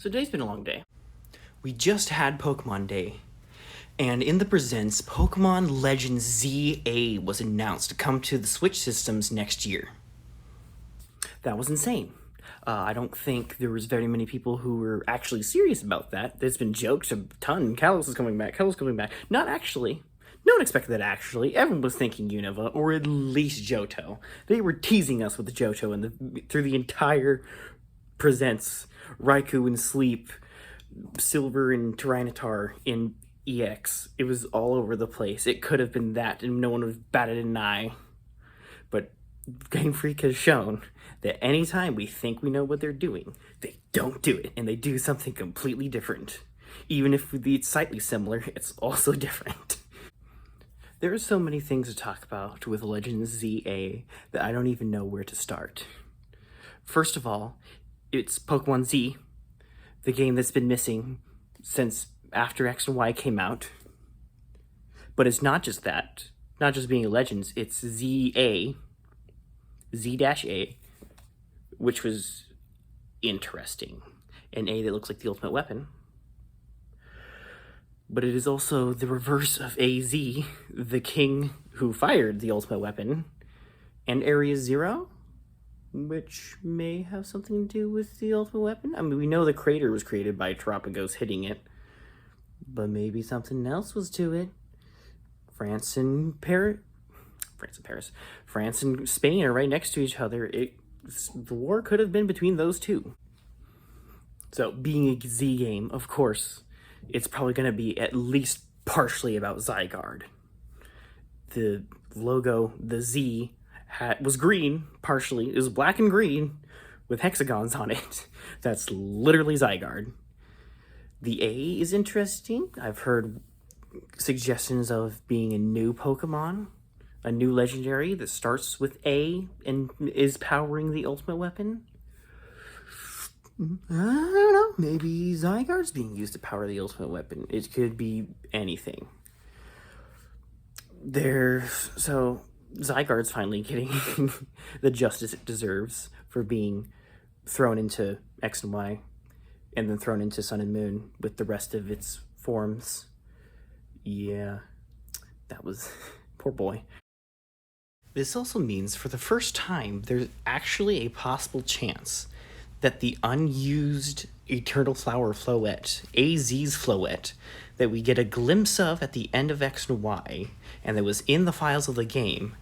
So today's been a long day. We just had Pokemon Day, and in the presents, Pokemon Legends ZA was announced to come to the Switch systems next year. That was insane. I don't think there was very many people who were actually serious about that. There's been jokes a ton. Kalos is coming back. Kalos is coming back. Not actually. No one expected that, actually. Everyone was thinking Unova, or at least Johto. They were teasing us with Johto through the entire presents. Raikou in Sleep, Silver and Tyranitar in EX. It was all over the place. It could have been that, and no one would have batted an eye. But Game Freak has shown that anytime we think we know what they're doing, they don't do it, and they do something completely different. Even if it's slightly similar, it's also different. There are so many things to talk about with Legends ZA that I don't even know where to start. First of all, it's Pokemon Z, the game that's been missing since after X and Y came out. But it's not just that, not just being a Legends, it's ZA, Z-A, which was interesting. An A that looks like the ultimate weapon. But it is also the reverse of AZ, the king who fired the ultimate weapon, and Area Zero, which may have something to do with the ultimate weapon. I mean, we know the crater was created by Terapagos hitting it, but maybe something else was to it. France and Spain are right next to each other. The war could have been between those two. So, being a Z game, of course, it's probably going to be at least partially about Zygarde. The logo, the Z, was green, partially. It was black and green with hexagons on it. That's literally Zygarde. The A is interesting. I've heard suggestions of being a new Pokemon, a new legendary that starts with A and is powering the ultimate weapon. I don't know. Maybe Zygarde's being used to power the ultimate weapon. It could be anything. So Zygarde's finally getting the justice it deserves for being thrown into X and Y and then thrown into Sun and Moon with the rest of its forms. Yeah, that was poor boy. This also means for the first time there's actually a possible chance that the unused Eternal Flower Floette, AZ's Floette, that we get a glimpse of at the end of X and Y, and that was in the files of the game,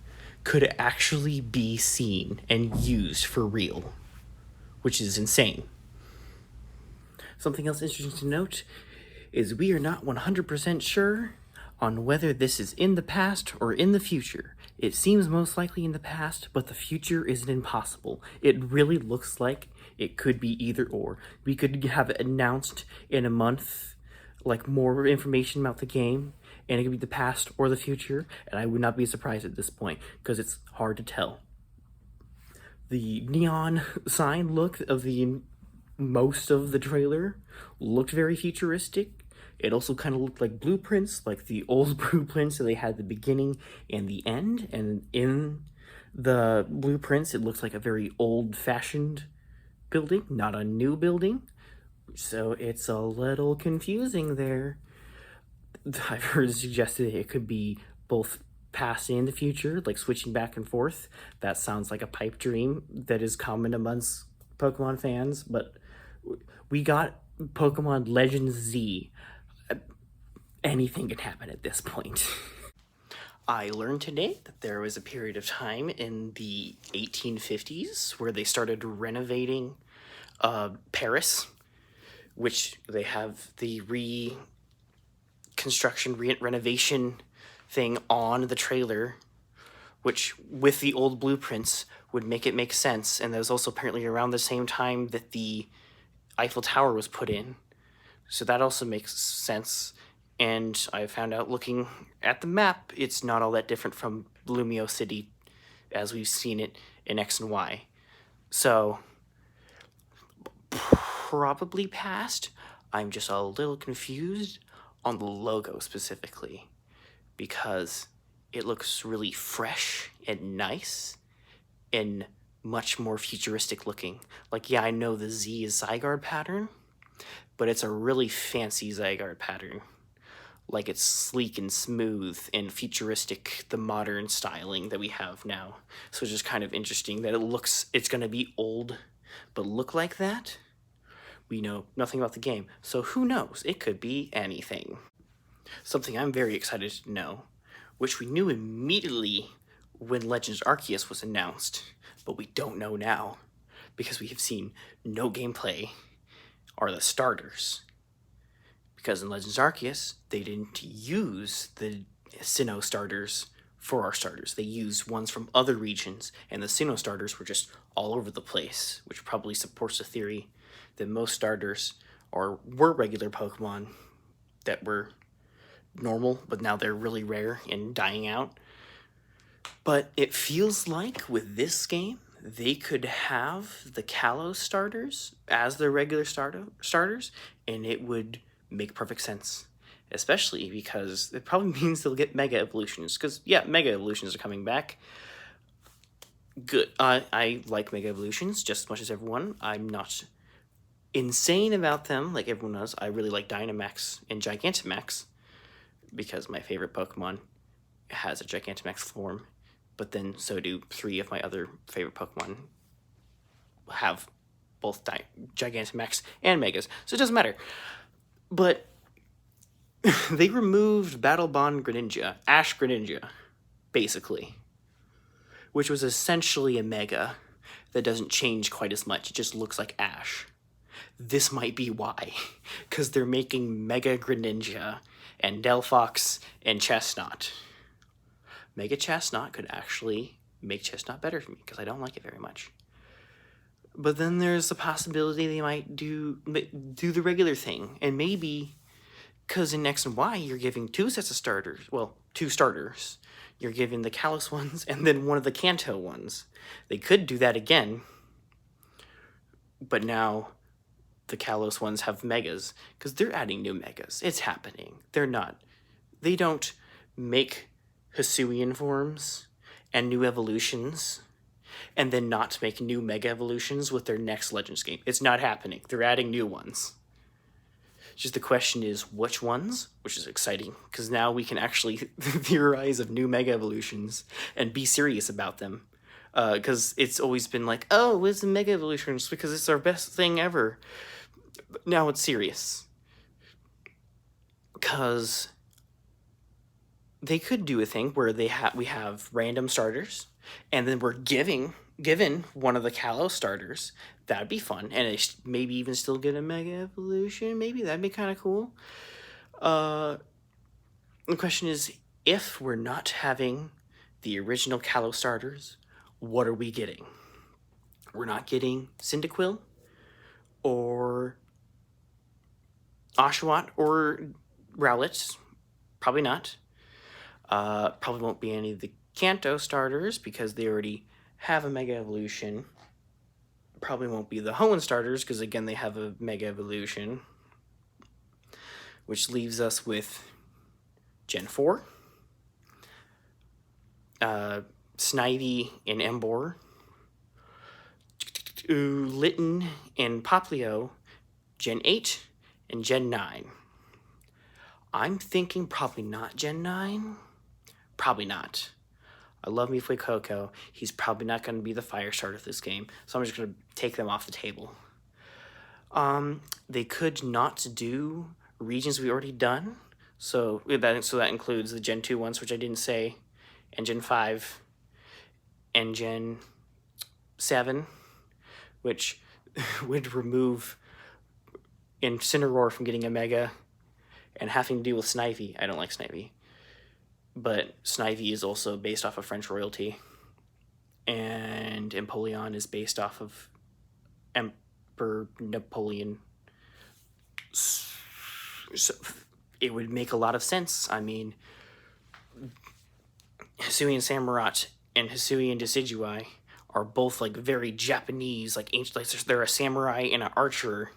could actually be seen and used for real, which is insane. Something else interesting to note is we are not 100% sure on whether this is in the past or in the future. It seems most likely in the past, but the future isn't impossible. It really looks like it could be either or. We could have it announced in a month, like more information about the game, and it could be the past or the future, and I would not be surprised at this point, because it's hard to tell. The neon sign look of most of the trailer looked very futuristic. It also kind of looked like blueprints, like the old blueprints that they had at the beginning and the end, and in the blueprints it looks like a very old-fashioned building, not a new building, so it's a little confusing there. I've heard it suggested it could be both past and the future, like switching back and forth. That sounds like a pipe dream that is common amongst Pokemon fans, but we got Pokemon Legends Z. Anything can happen at this point. I learned today that there was a period of time in the 1850s where they started renovating Paris, which they have the renovation thing on the trailer, which with the old blueprints would make it make sense. And that was also apparently around the same time that the Eiffel Tower was put in. So that also makes sense. And I found out looking at the map, it's not all that different from Lumio City as we've seen it in X and Y. So, probably past. I'm just a little confused on the logo specifically, because it looks really fresh and nice and much more futuristic looking. Like, yeah, I know the Z is Zygarde pattern, but it's a really fancy Zygarde pattern. Like, it's sleek and smooth and futuristic, the modern styling that we have now. So it's just kind of interesting that it's going to be old, but look like that. We know nothing about the game, so who knows? It could be anything. Something I'm very excited to know, which we knew immediately when Legends Arceus was announced, but we don't know now, because we have seen no gameplay, are the starters. Because in Legends Arceus, they didn't use the Sinnoh starters for our starters. They used ones from other regions, and the Sinnoh starters were just all over the place, which probably supports the theory that most starters were regular Pokemon that were normal, but now they're really rare and dying out. But it feels like with this game, they could have the Kalos starters as their regular starters, and it would make perfect sense. Especially because it probably means they'll get Mega Evolutions. Because, yeah, Mega Evolutions are coming back. Good. I like Mega Evolutions just as much as everyone. I'm not insane about them like everyone does. I really like Dynamax and Gigantamax because my favorite Pokemon has a Gigantamax form. But then so do 3 of my other favorite Pokemon have both Gigantamax and Megas. So it doesn't matter. But they removed Battle Bond Greninja, Ash Greninja, basically. Which was essentially a Mega that doesn't change quite as much. It just looks like Ash. This might be why. Because they're making Mega Greninja and Delphox and Chestnut. Mega Chestnut could actually make Chestnut better for me, because I don't like it very much. But then there's the possibility they might do the regular thing, and maybe, because in X and Y, you're giving 2 sets of starters, well, 2 starters. You're giving the Kalos ones, and then one of the Kanto ones. They could do that again, but now the Kalos ones have Megas, because they're adding new Megas. It's happening. They don't make Hisuian forms and new evolutions and then not make new Mega Evolutions with their next Legends game. It's not happening. They're adding new ones. Just the question is which ones, which is exciting, because now we can actually theorize of new Mega Evolutions and be serious about them. Because it's always been like, oh, it's the Mega Evolutions because it's our best thing ever. But now it's serious. Because they could do a thing where we have random starters, and then we're given one of the Kalos starters. That'd be fun, and maybe even still get a Mega Evolution. Maybe that'd be kind of cool. The question is, if we're not having the original Kalos starters, what are we getting? We're not getting Cyndaquil, or Oshawott, or Rowlet. Probably not. Probably won't be any of the Kanto starters because they already have a Mega Evolution. Probably won't be the Hoenn starters because, again, they have a Mega Evolution. Which leaves us with Gen 4, Snivy and Emboar, Litten and Popplio, Gen 8, and Gen 9. I'm thinking probably not Gen 9. Probably not. I love Fuecoco. He's probably not going to be the fire starter of this game, so I'm just going to take them off the table. They could not do regions we already done, so that includes the Gen 2 ones, which I didn't say, and Gen 5, and Gen 7, which would remove Incineroar from getting a Mega and having to deal with Snivy. I don't like Snivy. But Snivy is also based off of French royalty, and Empoleon is based off of Emperor Napoleon. So it would make a lot of sense. I mean, Hisuian Samurott and Hisuian Decidueye are both like very Japanese, like ancient. Like they're a samurai and an archer,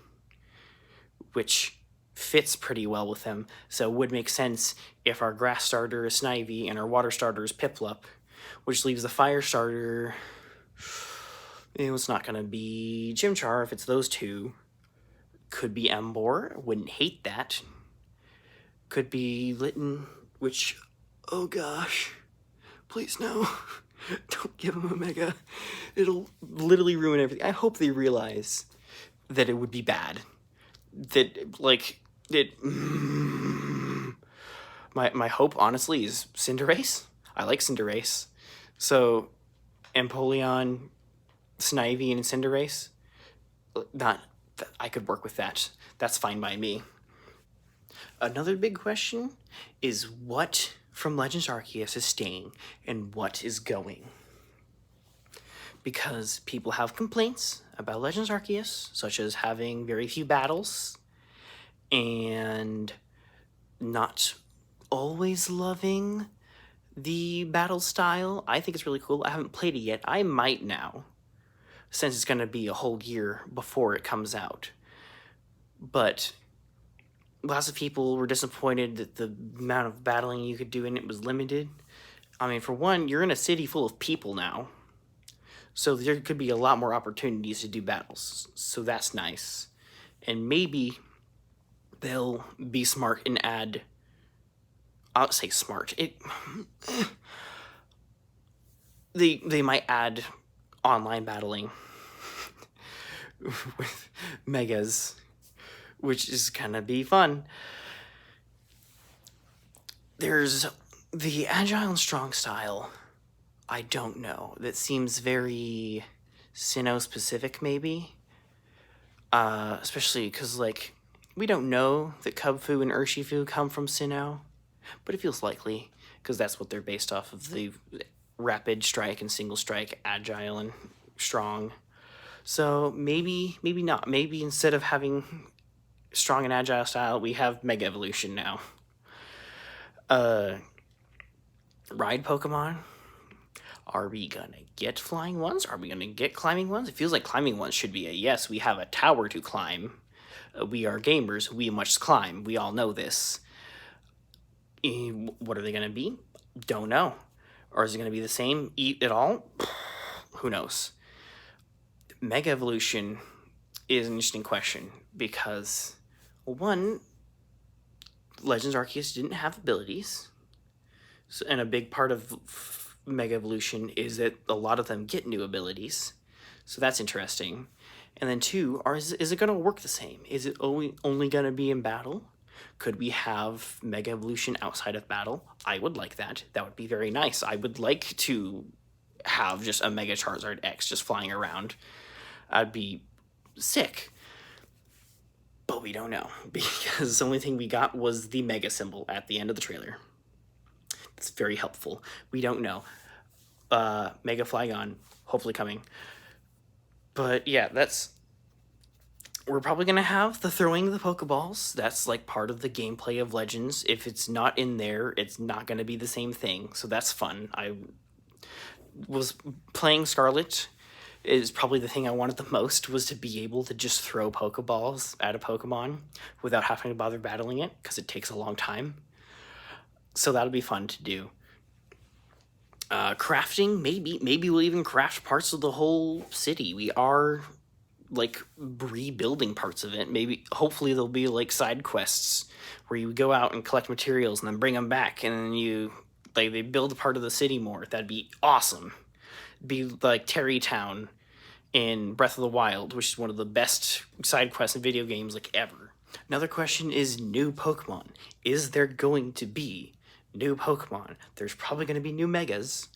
which fits pretty well with them, so it would make sense if our grass starter is Snivy and our water starter is Piplup, which leaves the fire starter, it's not going to be Chimchar if it's those two. Could be Embor. Wouldn't hate that. Could be Litten, which, oh gosh, please no. Don't give him a Mega. It'll literally ruin everything. I hope they realize that it would be bad. That, like, it... My hope, honestly, is Cinderace. I like Cinderace. So, Empoleon, Snivy, and Cinderace, I could work with that. That's fine by me. Another big question is what from Legends Arceus is staying and what is going. Because people have complaints about Legends Arceus, such as having very few battles and not always loving the battle style. I think it's really cool. I haven't played it yet. I might now, since it's going to be a whole year before it comes out. But lots of people were disappointed that the amount of battling you could do in it was limited. I mean, for one, you're in a city full of people now, so there could be a lot more opportunities to do battles. So that's nice. And maybe they'll be smart and add... I'll say smart. They might add online battling with Megas, which is gonna be fun. There's the agile and strong style. I don't know. That seems very Sinnoh specific, maybe. Especially because, like, we don't know that Cubfu and Urshifu come from Sinnoh, but it feels likely because that's what they're based off of, the rapid strike and single strike, agile and strong. So maybe not. Maybe instead of having strong and agile style, we have Mega Evolution now. Ride Pokemon. Are we gonna get flying ones? Are we gonna get climbing ones? It feels like climbing ones should be a yes. We have a tower to climb. We are gamers. We must climb. We all know this. What are they gonna be? Don't know. Or is it gonna be the same? Eat it all? Who knows? Mega Evolution is an interesting question because, one, Legends Arceus didn't have abilities, so, and a big part of Mega Evolution is that a lot of them get new abilities, so that's interesting. And then two, is it going to work the same? Is it only going to be in battle? Could we have Mega Evolution outside of battle? I would like that. That would be very nice. I would like to have just a Mega Charizard X just flying around. I'd be sick. But we don't know, because the only thing we got was the Mega symbol at the end of the trailer. That's very helpful. We don't know. Mega Flygon, hopefully coming. But yeah, we're probably going to have the throwing the Pokeballs. That's like part of the gameplay of Legends. If it's not in there, it's not going to be the same thing. So that's fun. I was playing Scarlet. Is probably the thing I wanted the most, was to be able to just throw Pokeballs at a Pokemon without having to bother battling it, because it takes a long time. So that'll be fun to do. Crafting, maybe we'll even craft parts of the whole city. We are, like, rebuilding parts of it. Maybe, hopefully there'll be, like, side quests where you go out and collect materials and then bring them back, and then they build a part of the city more. That'd be awesome. Be like Terrytown in Breath of the Wild, which is one of the best side quests in video games, like, ever. Another question is new Pokemon. Is there going to be new Pokemon? There's probably going to be new Megas.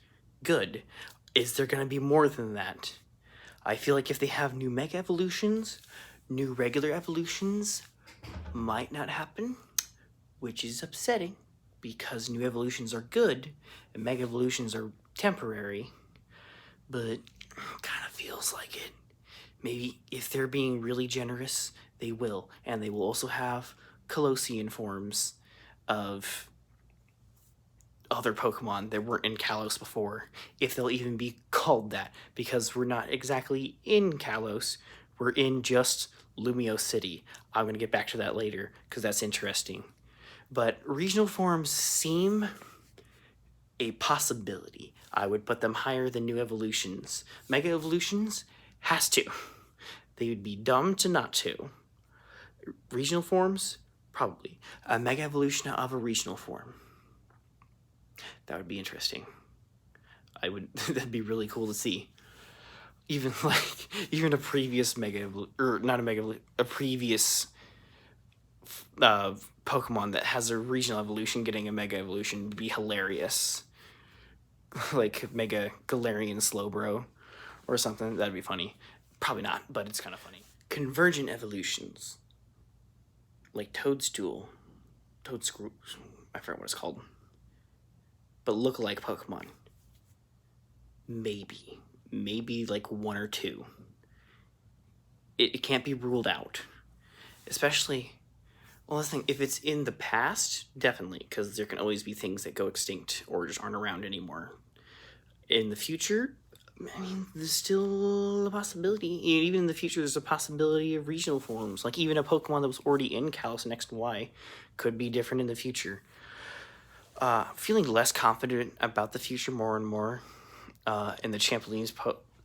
Good. Is there going to be more than that? I feel like if they have new Mega Evolutions, new regular evolutions might not happen, which is upsetting, because new evolutions are good and Mega Evolutions are temporary. But kind of feels like it. Maybe if they're being really generous, they will. And they will also have Colossian forms of other Pokemon that weren't in Kalos before, if they'll even be called that, because we're not exactly in Kalos, we're in just Lumio City. I'm going to get back to that later, because that's interesting. But regional forms seem a possibility. I would put them higher than new evolutions. Mega Evolutions has to. They would be dumb to not to. Regional forms? Probably. A Mega Evolution of a regional form. That would be interesting. That'd be really cool to see. Even even a previous a previous Pokemon that has a regional evolution getting a Mega Evolution would be hilarious. Like Mega Galarian Slowbro or something. That'd be funny. Probably not, but it's kind of funny. Convergent evolutions. Like Toadstool. Toadscrew. I forget what it's called. But look-alike Pokemon. Maybe like one or two. It can't be ruled out. Especially, well, the thing, if it's in the past, definitely, because there can always be things that go extinct or just aren't around anymore. In the future, I mean, there's still a possibility. Even in the future, there's a possibility of regional forms. Like, even a Pokemon that was already in Kalos and X and Y could be different in the future. Feeling less confident about the future more and more. In the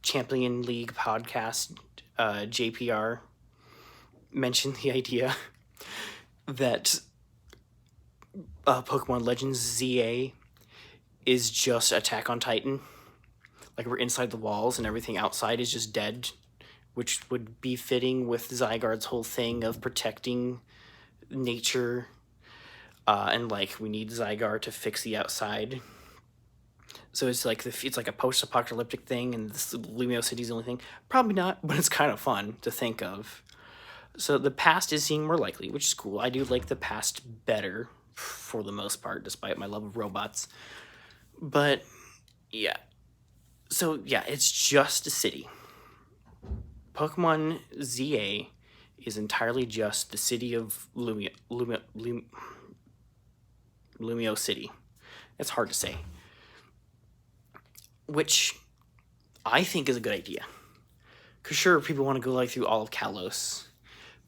Champion League podcast, JPR mentioned the idea that Pokemon Legends ZA is just Attack on Titan. Like, we're inside the walls and everything outside is just dead, which would be fitting with Zygarde's whole thing of protecting nature. And like, we need Zygarde to fix the outside. So it's like a post-apocalyptic thing, and this Lumio City is the only thing. Probably not, but it's kind of fun to think of. So the past is seeming more likely, which is cool. I do like the past better for the most part, despite my love of robots. But yeah. So yeah, it's just a city. Pokemon ZA is entirely just the city of Lumio City. It's hard to say. Which I think is a good idea. Because sure, people want to go like through all of Kalos,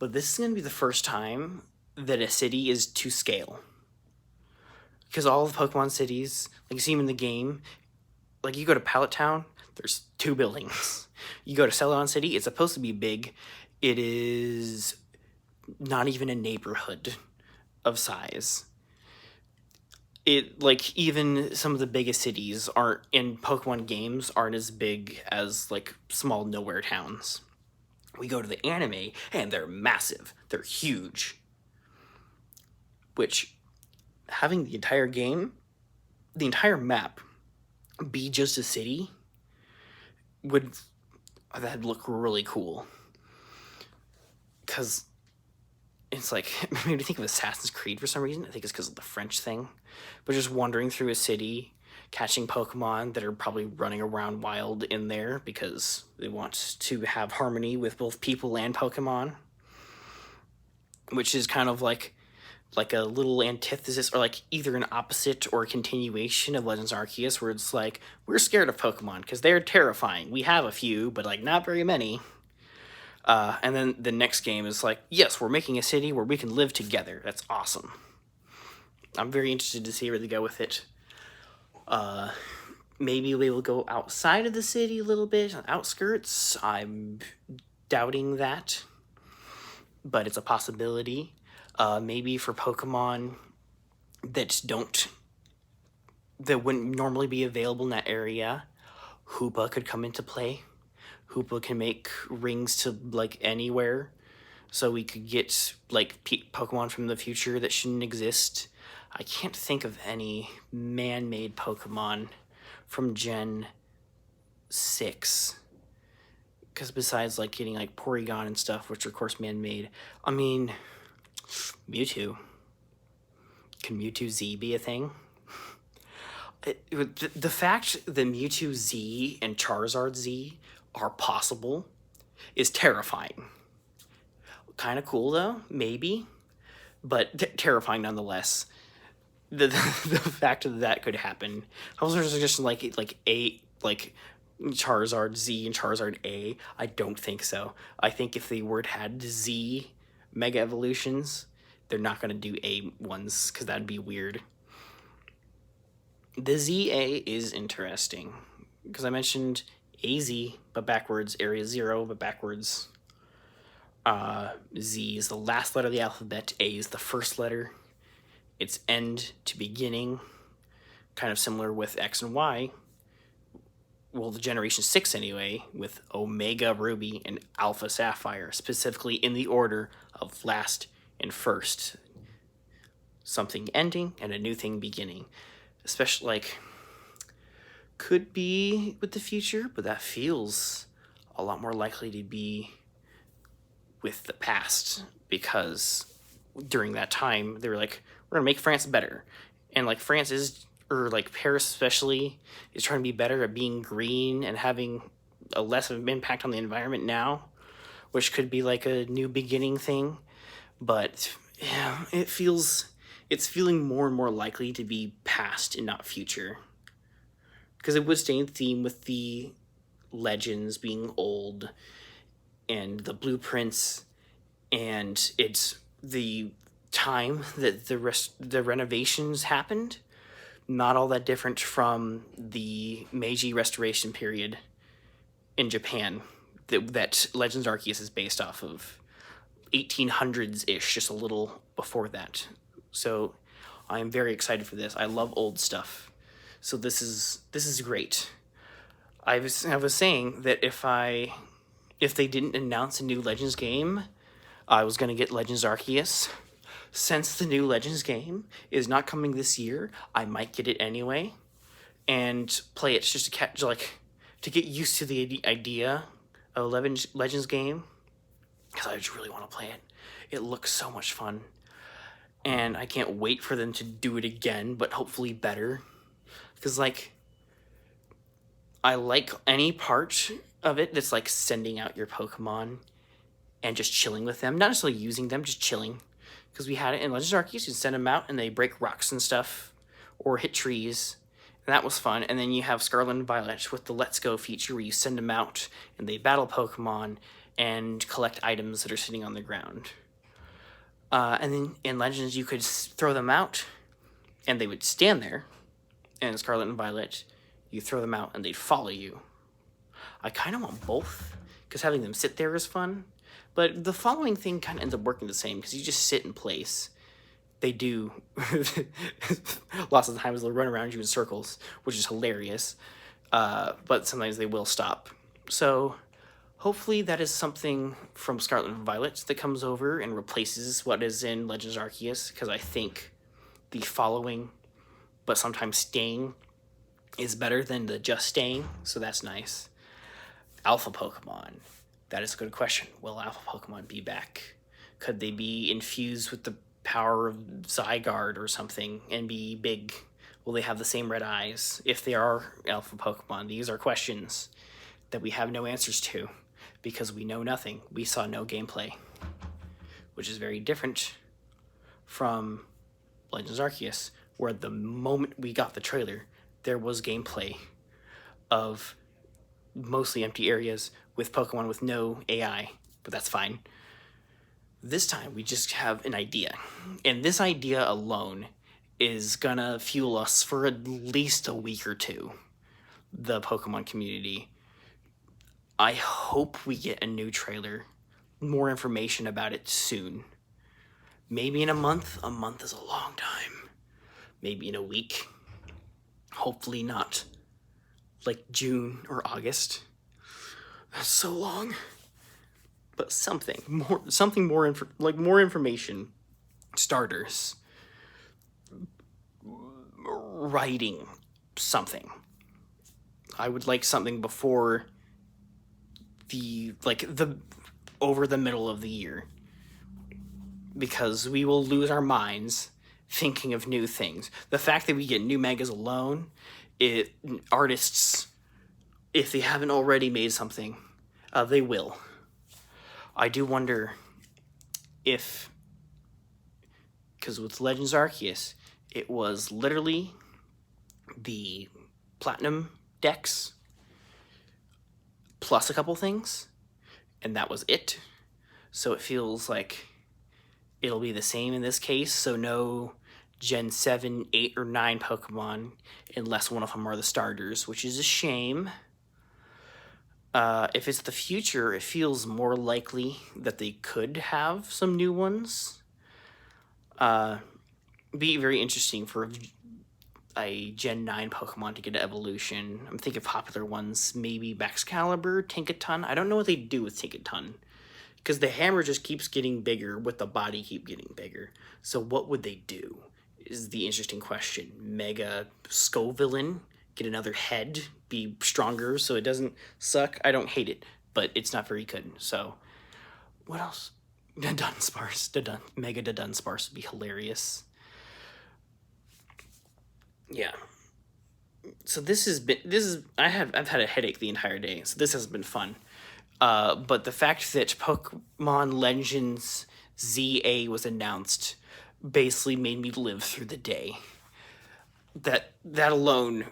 but this is going to be the first time that a city is to scale. Because all of Pokemon cities, like you see them in the game, like you go to Pallet Town, there's 2 buildings. You go to Celadon City, it's supposed to be big. It is not even a neighborhood of size. It, like, even some of the biggest cities aren't in Pokemon games aren't as big as like small nowhere towns. We go to the anime and they're massive. They're huge. Which, having the entire game, the entire map be just a city that'd look really cool. Because it's like, it made me think of Assassin's Creed for some reason. I think it's because of the French thing. But just wandering through a city, catching Pokemon that are probably running around wild in there because they want to have harmony with both people and Pokemon. Which is kind of like a little antithesis, or like either an opposite or a continuation of Legends Arceus, where it's like, we're scared of Pokemon because they're terrifying. We have a few, but like not very many. And then the next game is like, yes, we're making a city where we can live together. That's awesome. I'm very interested to see where they go with it. Maybe we will go outside of the city a little bit, on outskirts. I'm doubting that, but it's a possibility. Maybe for Pokemon that wouldn't normally be available in that area, Hoopa could come into play. Hoopa can make rings to like anywhere, so we could get like Pokemon from the future that shouldn't exist. I can't think of any man-made Pokemon from Gen 6. Because besides like getting like Porygon and stuff, which are of course man-made, I mean, Mewtwo. Can Mewtwo Z be a thing? The fact that Mewtwo Z and Charizard Z are possible is terrifying. Kind of cool though, maybe, but terrifying nonetheless. The fact that could happen. I was just like Charizard Z and Charizard A. I don't think so. I think if the word had Z Mega Evolutions, they're not going to do A ones because that'd be weird. The ZA is interesting because I mentioned AZ, but backwards, Area Zero, but backwards. Z is the last letter of the alphabet. A is the first letter. It's end to beginning, kind of similar with X and Y. Well, the Generation 6 anyway, with Omega Ruby and Alpha Sapphire, specifically in the order of last and first. Something ending and a new thing beginning. Especially, like, could be with the future, but that feels a lot more likely to be with the past, because during that time they were like, we're gonna make France better, and like France is, or like Paris especially, is trying to be better at being green and having a less of an impact on the environment now, which could be like a new beginning thing. But yeah, it's feeling more and more likely to be past and not future, because it would stay in theme with the legends being old and the blueprints, and it's the time that the renovations happened, not all that different from the Meiji Restoration period in Japan that Legends Arceus is based off of, 1800s-ish, just a little before that. So I'm very excited for this. I love old stuff. So this is great. I was saying that if they didn't announce a new Legends game, I was going to get Legends Arceus. Since the new Legends game is not coming this year, I might get it anyway and play it just to get used to the idea of Legends game, because I just really want to play it. It looks so much fun, and I can't wait for them to do it again, but hopefully better. Because like, I like any part of it that's like sending out your Pokemon and just chilling with them, not necessarily using them, just chilling. Because we had it in Legends Arceus, you send them out and they break rocks and stuff, or hit trees, and that was fun. And then you have Scarlet and Violet with the Let's Go feature, where you send them out and they battle Pokemon and collect items that are sitting on the ground. And then in Legends, you could throw them out and they would stand there. And in Scarlet and Violet, you throw them out and they'd follow you. I kind of want both, because having them sit there is fun. But the following thing kind of ends up working the same, because you just sit in place. They do. Lots of the times they'll run around you in circles, which is hilarious. But sometimes they will stop. So hopefully that is something from Scarlet and Violet that comes over and replaces what is in Legends Arceus, because I think the following, but sometimes staying, is better than the just staying, so that's nice. Alpha Pokemon. That is a good question. Will Alpha Pokemon be back? Could they be infused with the power of Zygarde or something and be big? Will they have the same red eyes? If they are Alpha Pokemon, these are questions that we have no answers to, because we know nothing. We saw no gameplay, which is very different from Legends Arceus, where the moment we got the trailer, there was gameplay of mostly empty areas with Pokemon with no AI, but that's fine. This time we just have an idea, and this idea alone is gonna fuel us for at least a week or two, the Pokemon community. I hope we get a new trailer, more information about it soon. Maybe in a month. A month is a long time. Maybe in a week. Hopefully not like June or August. That's so long. But something more, more information. Starters. Writing something. I would like something before the over the middle of the year, because we will lose our minds thinking of new things. The fact that we get new megas alone, artists, if they haven't already made something, they will. I do wonder if, because with Legends Arceus, it was literally the Platinum decks plus a couple things, and that was it. So it feels like it'll be the same in this case, so no Gen 7, 8, or 9 Pokemon, unless one of them are the starters, which is a shame. If it's the future, it feels more likely that they could have some new ones. Be very interesting for a Gen 9 Pokemon to get an evolution. I'm thinking of popular ones, maybe Excalibur, Tinkaton. I don't know what they do with Tinkaton, because the hammer just keeps getting bigger with the body keep getting bigger. So what would they do is the interesting question. Mega Scovillain, get another head, be stronger so it doesn't suck. I don't hate it, but it's not very good. So what else? Dunsparce, Mega Dunsparce would be hilarious. Yeah. So I've had a headache the entire day, so this has been fun. But the fact that Pokemon Legends ZA was announced basically made me live through the day. That alone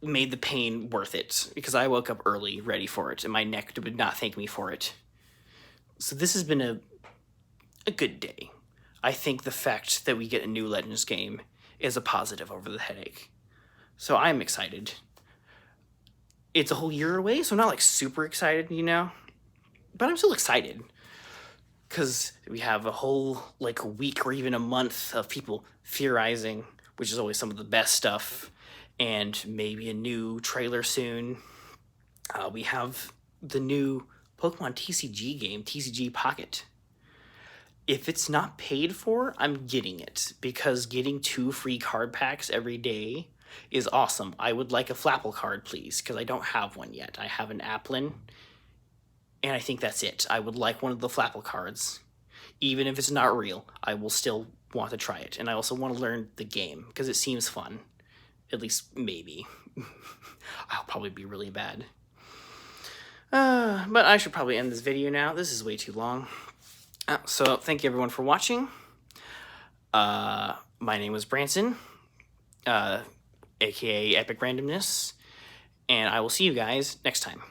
made the pain worth it, because I woke up early, ready for it, and my neck would not thank me for it. So this has been a good day. I think the fact that we get a new Legends game is a positive over the headache. So I'm excited. It's a whole year away, so I'm not like super excited, but I'm still excited, because we have a whole like a week or even a month of people theorizing, which is always some of the best stuff, and maybe a new trailer soon. We have the new Pokemon TCG game, TCG Pocket. If it's not paid for, I'm getting it, because getting 2 free card packs every day is awesome. I would like a Flapple card, please, because I don't have one yet. I have an Applin, and I think that's it. I would like one of the Flapple cards. Even if it's not real, I will still want to try it. And I also want to learn the game, because it seems fun. At least, maybe. I'll probably be really bad. But I should probably end this video now. This is way too long. So thank you everyone for watching. My name was Branson, aka Epic Randomness, and I will see you guys next time.